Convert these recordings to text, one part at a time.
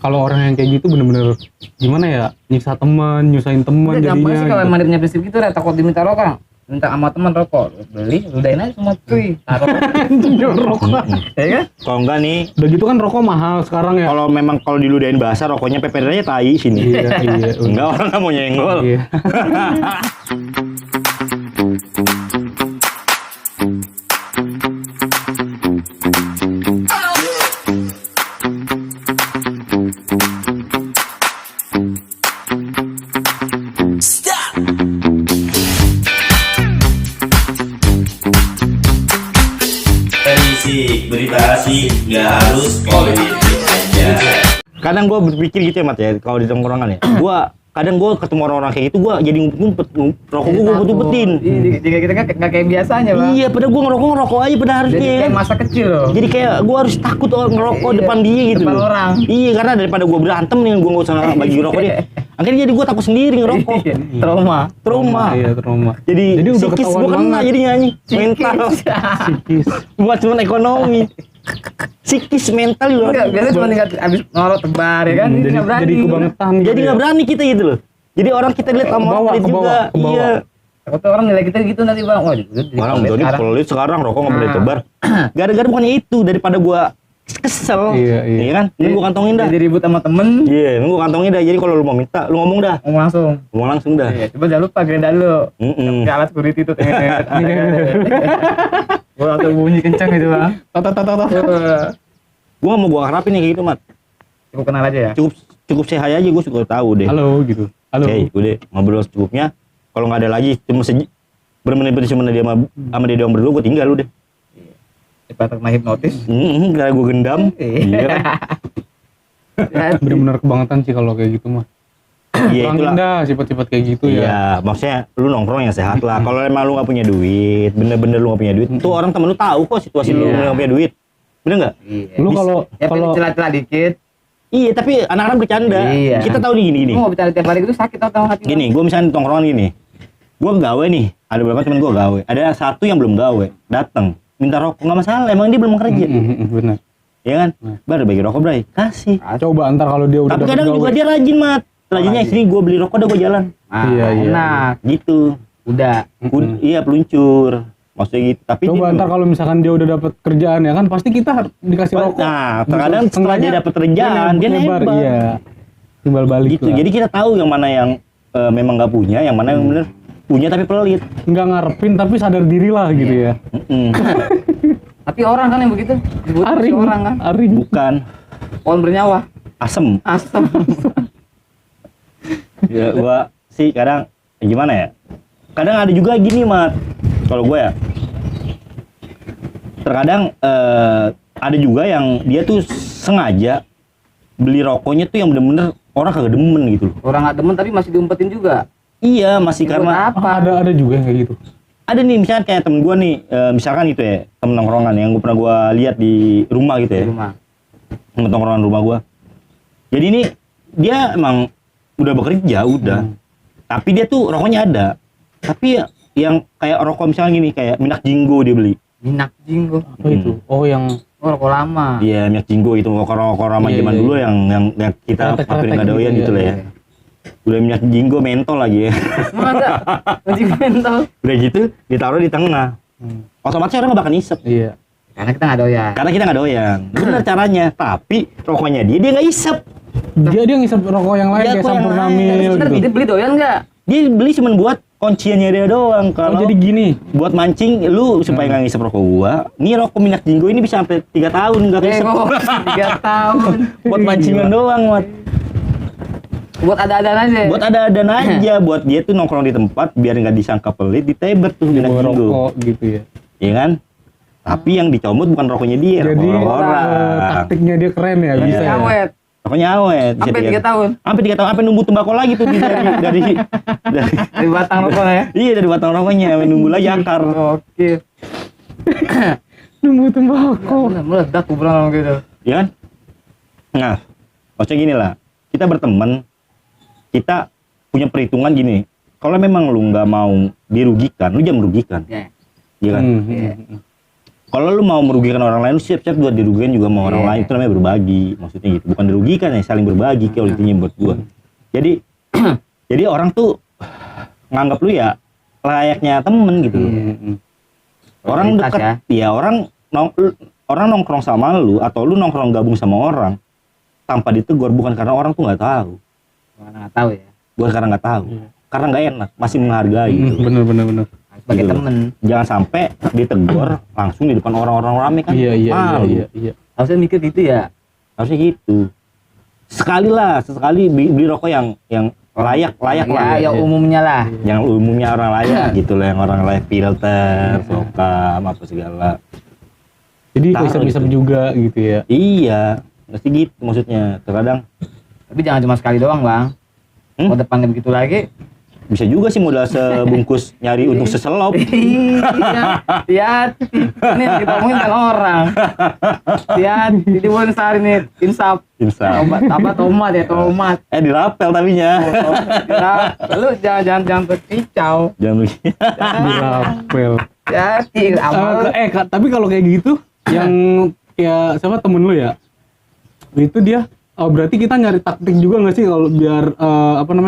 kalau orang yang kayak gitu bener-bener gimana ya, nyiksa teman, nyusahin teman jadinya. Gampang sih kalau gitu. emang dia punya prinsip gitu lah, takut diminta rokok, minta sama teman rokok, beli, udahin aja semua cuy, taruh. Rokok. Ya kan? Kalau enggak nih, Udah gitu kan rokok mahal sekarang ya. kalau memang kalau diludahin basah rokoknya pepernya tai sini. Iya. Enggak, orang nggak mau nyenggol. Iya. Musik, berita asik, nggak harus politik aja. Kadang gue berpikir gitu ya Mat ya, kalau di tongkrongan ya. Kadang gue ketemu orang-orang kayak gitu, gue jadi ngumpet rokok gue ngumpet-ngumpetin. Jika kita kan nggak kayak biasanya bang. Iya, padahal gue ngerokok aja pada harusnya. Jadi kayak masa kecil loh. Jadi kayak gue harus takut ngerokok Iya, depan dia gitu depan loh. orang. Iya, karena daripada gue berantem nih, gue nggak usah bagi rokok dia. Akhirnya jadi gue takut sendiri ngerokok. Trauma. Iya, trauma. Jadi udah psikis ketahuan gue kena banget. jadinya anjing. Mental. Psikis. Bukan cuma ekonomi. Psikis mental juga. Enggak, biasanya cuma tinggal abis ngorok tebar ya kan. Ini nggak berani. jadi kebangetan. Jadi nggak berani kita gitu loh. Jadi orang kita lihat sama Kebawa, orang pelit kebawa, juga. kebawa. Iya. Takutnya orang nilai kita gitu nanti bang. Wah, Orang jadi pelit sekarang rokok nggak boleh Nah. tebar. Gara-gara bukannya itu, daripada gua kesel. Iya. Iya kan? Ini gua kantongin dah. Jadi ribut sama temen. Iya, ini gua kantongin dah. Jadi kalau lu mau minta, lu ngomong dah. Ngomong langsung. Ngomong langsung dah. Iya, coba jangan lupa genda dulu. Pakai alat security itu. Gua langsung bunyi kencang gitu bang. Gua nggak mau gua harapin kayak gitu, Mat. Cukup kenal aja ya. Cukup say hi aja, gua suka tahu deh. Halo gitu. Halo. Oke, udah ngobrol secukupnya. Kalau nggak ada lagi, cuma bermenit-menit cuma dia sama dia doang berdua, gua tinggal udah. Cepat kena hipnotis. Karena gua gendam. Iya. Bener-bener kebangetan sih kalau kayak gitu mah. Iya Kurangin itulah. dah sifat-sifat kayak gitu ya. Iya, maksudnya lu nongkrong yang sehat lah. Kalau emang lu nggak punya duit, bener-bener lu nggak punya duit, tuh orang temen lu tahu kok situasi lu Iya. nggak punya duit, bener nggak? Iya. Lu kalau Ya kalau celah-celah dikit. Iya, tapi anak-anak bercanda. Iya. Kita tahu nih gini. Mau bicara tiap hari itu sakit atau hati. Gini, gue misalnya di tongkrongan gini, gue gawe nih, ada beberapa temen gue gawe, ada satu yang belum gawe, datang minta rokok nggak masalah, emang dia belum kerja, bener. ya kan? Bar bagi rokok bray, kasih. Coba ntar kalau dia udah Tapi dapet kadang juga gawe. dia rajin mat, rajinnya Rajin. sini gue beli rokok, udah gue jalan, Iya. Enak. gitu. Udah. Iya peluncur, maksudnya gitu. Tapi Coba dia- ntar kalau misalkan dia udah dapet kerjaan ya kan pasti kita dikasih rokok. Nah, terkadang setelah dia dapat kerjaan, dia nebar. nebar. Iya. Timbal balik Gitu. lah. Jadi kita tahu yang mana yang memang nggak punya, yang mana yang bener punya tapi pelit. nggak ngarepin tapi sadar diri lah gitu ya. Mm-mm. Tapi orang kan yang begitu. Dibutuh si Aring. orang kan. Aring. Bukan Pohon bernyawa. asem. Asam. Ya, gua sih kadang gimana ya? Kadang ada juga gini, Mat. Kalau gua ya. Terkadang ada juga yang dia tuh sengaja beli rokoknya tuh yang bener-bener orang kagak demen gitu loh. Orang nggak demen tapi masih diumpetin juga. Iya, masih Buat karena apa? Ada juga yang kayak gitu. ada nih misalnya kayak temen gua nih, misalkan gitu ya, temen nongkrongan yang gua pernah gua lihat di rumah gitu ya. Di rumah. Temen nongkrongan rumah gua. Jadi ini dia emang udah bekerja udah. Tapi dia tuh rokoknya ada. Tapi yang kayak rokok misalnya gini kayak minyak jinggo dia beli. Minyak jinggo. Apa itu? Oh yang Oh, rokok lama. Iya, minyak jinggo itu rokok-rokok lama Iya, zaman iya, dulu iya. yang kita Kretek-kretek hampir nggak gitu, doyan iya, gitu lah ya. iya. Udah minyak jinggo mentol lagi ya. Emang ada kunci mental. Udah gitu ditaruh di tengah. Otomatis orang nggak bakal nisep. Iya. Karena kita nggak doyan. Karena kita nggak doyan. Bener caranya. Tapi rokoknya dia nggak isep. Dia ngisep rokok yang lain Dia kayak rokok yang Sampurnamil lain. Sebentar gitu. dia beli doyan nggak? Dia beli cuma buat kunciannya dia doang. Oh Kalau jadi gini. buat mancing lu supaya nggak ngisep rokok gua, nih rokok minyak jinggo ini bisa sampai 3 tahun nggak ngisep. Kok 3 tahun. Buat mancingan doang, Mat. Buat ada-adaan aja. Buat ada-ada aja, buat dia tuh nongkrong di tempat biar nggak disangka pelit, ditebet tuh minyak Bawa jinggo. rokok gitu ya. Iya kan? Tapi yang dicomot bukan rokoknya dia, Jadi rokok orang. taktiknya dia keren ya, Iya. bisa ya. Awet. Rokoknya awet. bisa Sampai 3 tahun. Sampai 3 tahun, sampai nunggu tembakau lagi tuh dari Dari batang rokoknya ya. iya dari batang rokoknya, sampai nunggu lagi akar. Oke. Nunggu tembakau. Bener, meledak kuburan gitu. Iya kan? Nah, maksudnya gini lah, kita berteman, kita punya perhitungan gini. Kalau memang lu nggak mau dirugikan, lu jangan merugikan, Ya. iya kan? Iya. Kalau lu mau merugikan orang lain, lu siap-siap buat dirugikan juga sama orang lain. Itu namanya berbagi, maksudnya gitu. Bukan dirugikan ya, saling berbagi kayak intinya buat gua. Jadi jadi orang tuh nganggap lu ya layaknya temen gitu loh. Orang Prioritas dekat, ya orang nongkrong sama lu atau lu nongkrong gabung sama orang tanpa ditegur bukan karena orang tuh nggak tahu, Karena nggak tahu ya. bukan karena nggak tahu, karena nggak enak, masih menghargai gitu. Bener. Sebagai Gitu loh. temen. Jangan sampai ditegur langsung di depan orang-orang rame kan. Malu. Iya. Harusnya mikir gitu ya. Harusnya gitu. Sekali beli rokok yang layak Ya, lah. ya umumnya lah. Yang umumnya orang layak gitu loh, yang orang layak filter, sokam apa segala. Jadi Taruh isep-isep gitu. juga gitu ya. Iya, mesti gitu maksudnya. Terkadang Tapi jangan cuma sekali doang, Bang. Kalau depannya begitu lagi, bisa juga sih modal sebungkus nyari untuk seselop. iya, hati-hati. Ini yang kita omongin kan orang. Hati-hati. Jadi bukan sehari nih, insaf. Insya. Tomat ya, tomat. Dirapel tapinya. Nah, lu jangan terkicau. Jangan begitu. Dirapel. Hati, amal. Tapi kalau kayak gitu, yang kayak siapa temen lu ya, itu dia berarti kita nyari taktik juga nggak sih kalau biar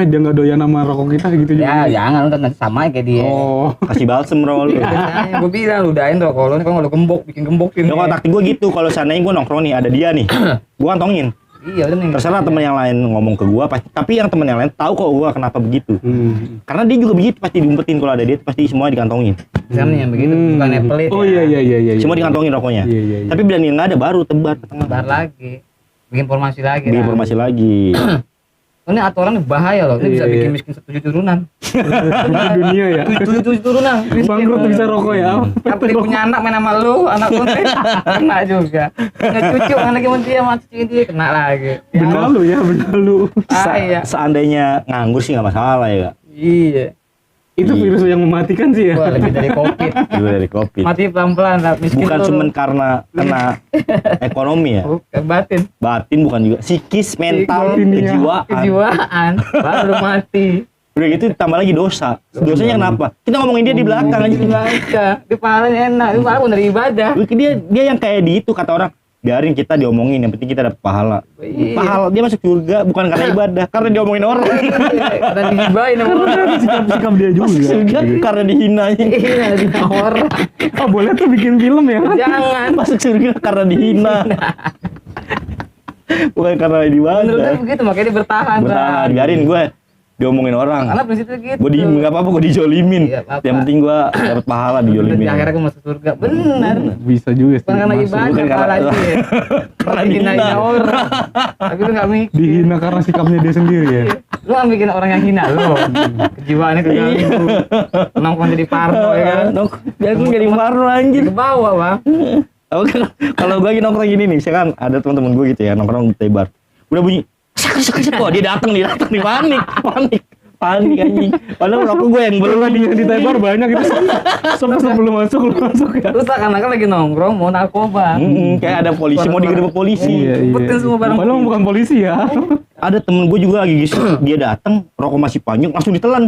dia nggak doyan sama rokok kita gitu Ya, juga? jangan lu nanti sama kayak dia. Oh, Kasih balsem roll lu. Biasanya gue bilang ludahin rokok lu, kalau lu gembok, bikin gembokin. Ya, kalau taktik gue gitu, kalau seandainya gue nongkrong nih ada dia nih, gue kantongin. Iya, udah nih. Terserah temen yang lain ngomong ke gue, pasti. Tapi yang temen yang lain tahu kok gue kenapa begitu. Karena dia juga begitu, pasti diumpetin kalau ada dia, pasti semua dikantongin. Misalnya yang begitu, bukan pelit. Oh iya. Semua dikantongin rokoknya. Iya. Tapi bila dia nggak ada, baru tebar ke tengah. Bar lagi. Bikin informasi lagi. Bikin lah. informasi lagi. Ini aturan bahaya loh. Ini bisa Iya. bikin miskin 7 turunan. Dunia ya. 7 turunan. Miskin. Bangkrut bisa rokok ya. Tapi dia punya anak main sama lu, anak lu kena juga. Punya cucu, anaknya mau dia sama cucunya dia kena lagi. Benar lu. Iya. Seandainya nganggur sih nggak masalah ya, Kak. Iya. Itu virus yang mematikan sih ya. Wah, lebih dari Covid. Juga dari kopi. Mati pelan-pelan lah, miskin Bukan turun. cuma karena kena ekonomi ya, Bukan, batin. batin bukan juga, psikis, mental, Batin, iya. kejiwaan. Baru mati. Udah gitu tambah lagi dosa. Dosanya kenapa? Kita ngomongin dia di belakang aja. Baca. Di pahalanya enak. Di pahala pun dari ibadah. Dia yang kayak di itu kata orang, biarin kita diomongin, yang penting kita dapat pahala. Iya. Pahala dia masuk surga bukan karena ibadah, karena diomongin orang. Karena dihibahin sama orang. Sikap dia juga. Masuk surga karena dihinain. Iya, di orang. Oh boleh tuh bikin film ya kan? Jangan. Masuk surga karena dihina. Bukan karena Menurut ibadah. gue begitu, makanya dia bertahan. Bertahan, Bang. biarin gue diomongin orang. Karena prinsipnya gitu. Gue nggak apa-apa, gue dijolimin. Iya, apa-apa. Yang penting gue dapat pahala dijolimin. Di akhirnya gue masuk surga. Benar. Bisa juga sih. Bukan karena masuk. ibadah, Bukan karena- pahala dia. Karena Dihinain dihina. orang. Tapi lu gak mikir. Dihina karena sikapnya dia sendiri ya. Lu gak bikin orang yang hina lu. Kejiwaannya keganggu. Nongkrong jadi parno ya kan. Biar gue jadi parno anjir. Ke bawah, Bang. Kalau gue lagi nongkrong gini nih, misalkan ada teman-teman gue gitu ya nongkrong di tebar, udah bunyi, sek kok dia datang nih panik anjing. Padahal rokok gue yang belum Di tebar banyak itu. Sebelum masuk ya. Terus seakan-akan lagi nongkrong mau narkoba. kayak ada polisi mau digerebek polisi. Iya. Umpetin semua barang Padahal bukti. bukan polisi ya. Ada temen gue juga lagi gitu, dia datang rokok masih panjang langsung ditelan.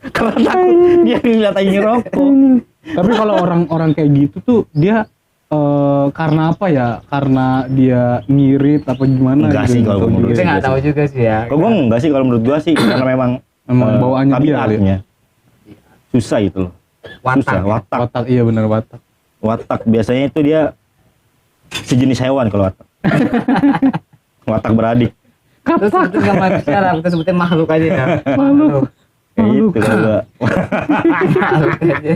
Karena takut dia ngeliat aja ngerokok. Tapi kalau orang-orang kayak gitu tuh dia karena apa ya? Karena dia ngirit apa gimana? Enggak gitu, sih nggak kalau tahu menurut juga. Saya nggak tahu juga sih ya. Kalau gue enggak sih, kalau menurut gue sih karena memang Bawaannya dia kali ya? tabiatnya. Susah itu loh. Susah, Watak. watak. Iya benar watak. Watak biasanya itu dia sejenis hewan kalau watak. Watak beradik. Terus itu nggak manusia lah, kita sebutin makhluk aja ya. Makhluk. Kayak gitu kalau gua. Makhluk aja.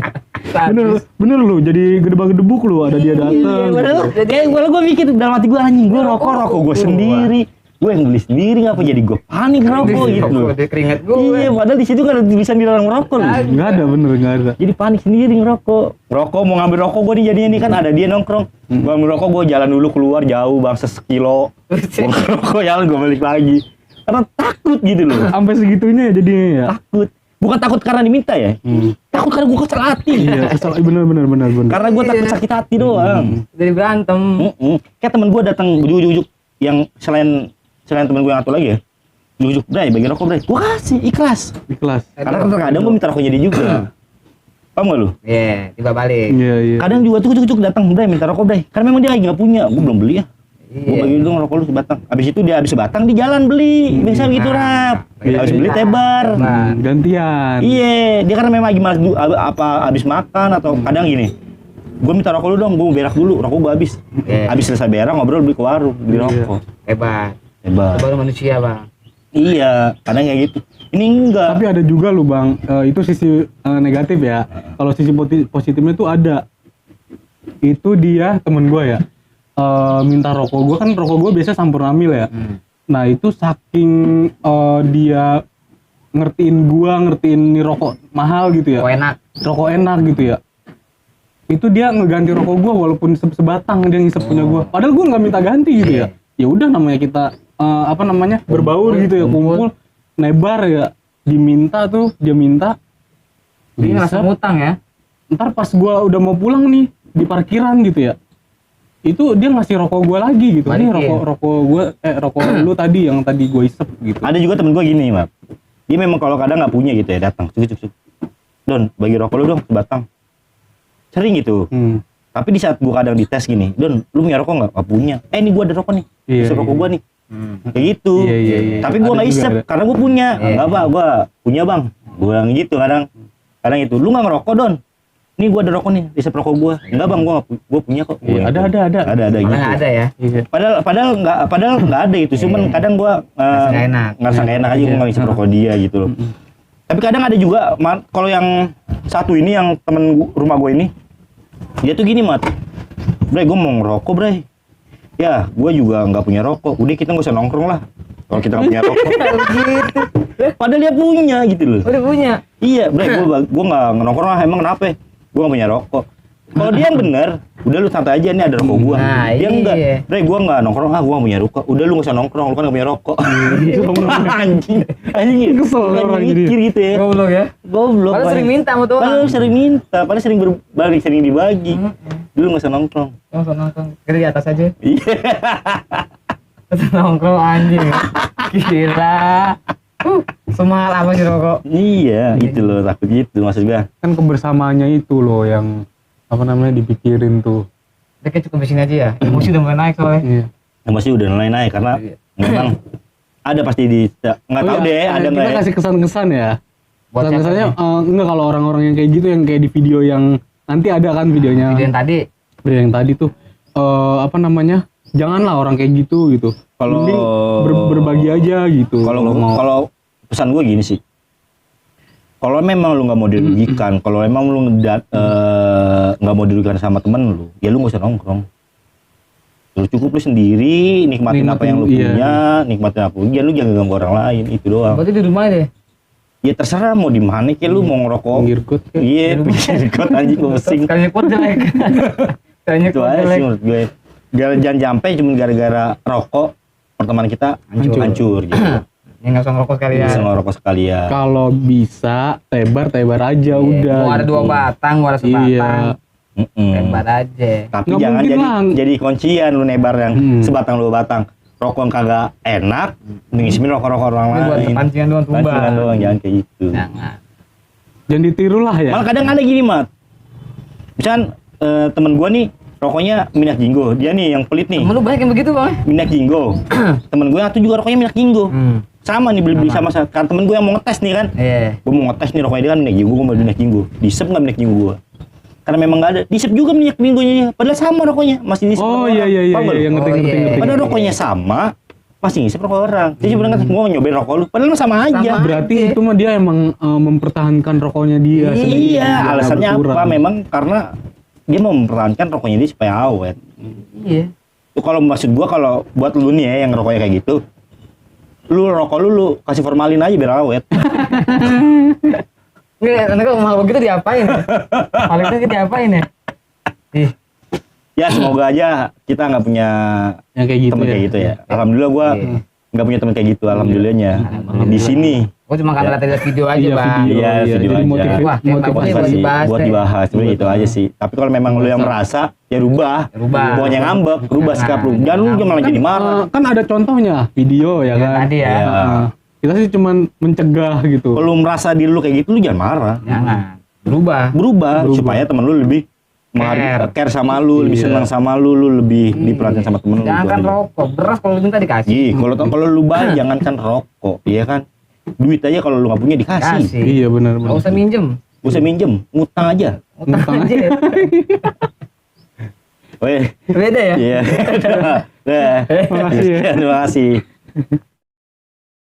Bener lu jadi gedebak-gedebuk lu ada dia datang. Padahal gue mikir dalam hati gue anjing, gue rokok gue sendiri. Gue yang beli sendiri, ngapa jadi gue panik ngerokok gitu. Dia keringet gue. Iya, padahal di situ kan bisa dilarang merokok loh. Enggak ada bener enggak ada. Jadi panik sendiri ngerokok. Ngerokok mau ngambil rokok gue nih jadinya nih kan ada dia nongkrong. Gue ambil rokok gue jalan dulu keluar jauh bangsa sekilo. Gue ngerokok jalan gue balik lagi. Karena takut gitu loh. Sampai segitunya ya jadinya ya. Takut. Bukan takut karena diminta ya. Takut karena gue kesel hati. Iya, kesel bener. Karena gue takut sakit hati doang. Dari berantem. Kayak temen gue datang ujuk-ujuk yang selain temen gue yang satu lagi ya. Ujuk-ujuk, Bray, bagi rokok Bray. Gue kasih, ikhlas. Ikhlas. Karena kadang gue minta rokoknya dia juga. Paham gak lu? Iya, tiba balik. Iya, iya. Kadang juga tuh kucuk datang, Bray minta rokok Bray. Karena memang dia lagi nggak punya, gue belum beli ya. Gue Iya. bagi dong rokok lu sebatang. Abis itu dia habis sebatang di jalan beli. Biasa gitu Rap. Habis beli tebar. Gantian. Iya, dia karena memang lagi malas apa habis makan atau kadang gini. Gue minta rokok lu dong, gue mau berak dulu, rokok gue habis. Iya. Habis selesai berak ngobrol beli ke warung, beli Iya. rokok. Hebat. Hebat. Itu baru manusia, Bang. Iya, kadang kayak gitu. Ini enggak. Tapi ada juga lu bang, itu sisi negatif ya. Kalau sisi positifnya tuh ada. Itu dia temen gue ya, minta rokok gue, kan rokok gue biasa Sampurnamil ya. Nah itu saking dia ngertiin nih rokok mahal gitu ya. Oh, enak. Rokok enak gitu ya. Itu dia ngeganti rokok gue walaupun sebatang dia ngisep punya gue. Padahal gue nggak minta ganti gitu ya. Ya udah namanya kita berbaur gitu ya, kumpul nebar ya, diminta tuh dia minta. Ini ngerasa ngutang ya. Ntar pas gua udah mau pulang nih di parkiran gitu ya, itu dia ngasih rokok gua lagi gitu. Ini Balikin. rokok lu tadi yang tadi gua isep gitu. Ada juga temen gue gini, Mak. Dia memang kalau kadang nggak punya gitu ya, datang. Cuk. Don, bagi rokok lu dong sebatang. Sering gitu. Tapi di saat gua kadang dites gini, Don, lu punya rokok nggak? Nggak punya. Ini gua ada rokok nih. Iya, Isep rokok iya. gua nih. Kayak gitu. Iya. Tapi gua Ada nggak juga isep ada. karena gua punya. Iya. Enggak, Pak, gua punya, Bang. Gua bilang gitu kadang. Kadang itu, lu nggak ngerokok, Don? Nih gua ada rokok nih, isep rokok gua. Enggak, Bang, gua punya kok. Iya, ada. Ada gitu. Malah ada ya. Iya. Padahal nggak ada itu, cuman kadang gua Ngerasa nggak enak. ngerasa nggak enak aja gua nggak isep rokok dia gitu loh. Tapi kadang ada juga, kalau yang satu ini yang rumah gua ini, dia tuh gini, Mat. Bray, gua mau ngerokok, Bray. Ya, gua juga nggak punya rokok. Udah kita nggak usah nongkrong lah. Kalau kita nggak punya rokok. Gitu. Padahal dia punya gitu loh. Udah punya. Iya, Bray, gua nggak nongkrong lah. Emang kenapa? Gua nggak punya rokok. Kalau dia yang bener, udah lu santai aja nih ada rokok gua. Nah, Dia iya. enggak. Bray, gua nggak nongkrong, gua nggak punya rokok. Udah lu nggak usah nongkrong, lu kan nggak punya rokok. Anjing. Kesel Bukan orang mikir jadi. gitu ya. Goblok ya. Goblok. Padahal sering minta sama tuh orang. Padahal sering minta, padahal sering berbalik, sering dibagi. Dulu nggak usah nongkrong. Langsung nongkrong. Kita di atas aja. Iya. Langsung nongkrong anjing. Gila. Semahal apa sih rokok? Iya, itu loh takut gitu maksud gua. Kan kebersamaannya itu loh yang dipikirin tuh. Udah kayak cukup di sini aja ya. Emosi udah mulai naik soalnya. Iya. Yang pasti udah mulai naik karena memang ada pasti nggak tahu deh ada kita nggak ya. kasih kesan-kesan ya. Buat Kesan-kesannya siapa enggak kalau orang-orang yang kayak gitu, yang kayak di video yang nanti ada kan videonya. Video yang tadi. Video yang tadi tuh janganlah orang kayak gitu. Kalau- Mending berbagi aja gitu. Kalau pesan gue gini sih, kalau memang lu nggak mau dirugikan, kalau memang lu nggak mau dirugikan sama temen lu, ya lu nggak usah nongkrong. Lu cukup lu sendiri, nikmatin apa yang lu Nikmatin, punya, nikmatin apa ya lu jangan ganggu orang lain, itu doang. Berarti di rumah deh. Ya terserah mau di mana kayak lu mau ngerokok. pinggir got kayak. Iya, pinggir got anjing gue pusing. Sekali nyekut jelek. Sekali Itu nyekut aja jelek. sih menurut gue. Jangan sampai cuma gara-gara rokok pertemanan kita hancur gitu. Ya nggak usah ngerokok sekalian. Bisa ngerokok sekalian. Kalau bisa tebar aja udah. Mau ada gitu. 2 batang, mau ada sebatang. Iya. Hebat aja. Tapi Nggak jangan mungkin jadi lah. kuncian lu nebar yang sebatang 2 batang. Rokok yang kagak enak, ngisimin rokok-rokok orang Ini buat lain. pancingan doang tumbang. Pancingan doang, jangan kayak gitu. Jangan. Jangan ditiru lah ya. Malah kadang ada gini, Mat. Misalkan temen gua nih rokoknya minyak jinggo. Dia nih yang pelit nih. Temen lu banyak yang begitu bang? Minyak jinggo. Temen gue yang satu juga rokoknya minyak jinggo. Sama nih beli sama kan temen gue yang mau ngetes nih kan. Iya. Gue mau ngetes nih rokoknya dia kan minyak jinggo, gue mau minyak jinggo. Disep nggak minyak jinggo gue? Karena memang nggak ada. Disep juga minyak jinggonya. Padahal sama rokoknya, masih disep. Oh rokok iya orang. iya iya Paham nggak lu? yang ngerti Oh, ngerti iya. ngerti. Padahal rokoknya sama, masih ngisep rokok orang. Dia cuma ngetes, gue nyobain rokok lu. Padahal sama aja. Sama. Berarti itu mah dia emang mempertahankan rokoknya dia. sendiri. Iya, Biar alasannya nggak berkurang. apa? Memang karena dia mau mempertahankan rokoknya dia supaya awet. Iya. Itu kalau maksud gua kalau buat lu nih ya yang rokoknya kayak gitu, lu rokok lu kasih formalin aja biar awet. Nggak, nanti kalau mahal begitu diapain ya? Paling itu diapain ya? Ih, Ya semoga aja kita nggak punya yang kayak gitu temen ya. kayak gitu ya. Alhamdulillah gua Iya. nggak punya temen kayak gitu. Alhamdulillahnya Alhamdulillah. di sini. gua cuma karena lihat video aja Iya, bang. video, Iya, video jadi aja. motivasi, Wah, kayak motivasi. bagus Motivasi dibahas buat deh. dibahas sebenarnya itu aja sih. Tapi kalau memang lu yang merasa ya rubah. Rubah. Pokoknya ngambek, rubah sikap lu. Jangan lu malah jadi marah. Kan ada contohnya video ya Yang kan. tadi ya. Iya. Kita sih cuman mencegah gitu. Kalau lu merasa diri lu kayak gitu lu jangan marah. Jangan. berubah supaya temen lu lebih care sama lu, lebih senang sama lu lebih diperhatiin sama temen lu. Jangan rokok, beras kalau lu minta dikasih. Iya, kalau lu bayar jangankan rokok, iya kan? Duit aja kalau lu nggak punya dikasih. Iya benar. Nggak usah minjem. Usah minjem, ngutang aja. Utang aja. Weh, Beda ya? iya. Nah, Makasih ya. terima kasih.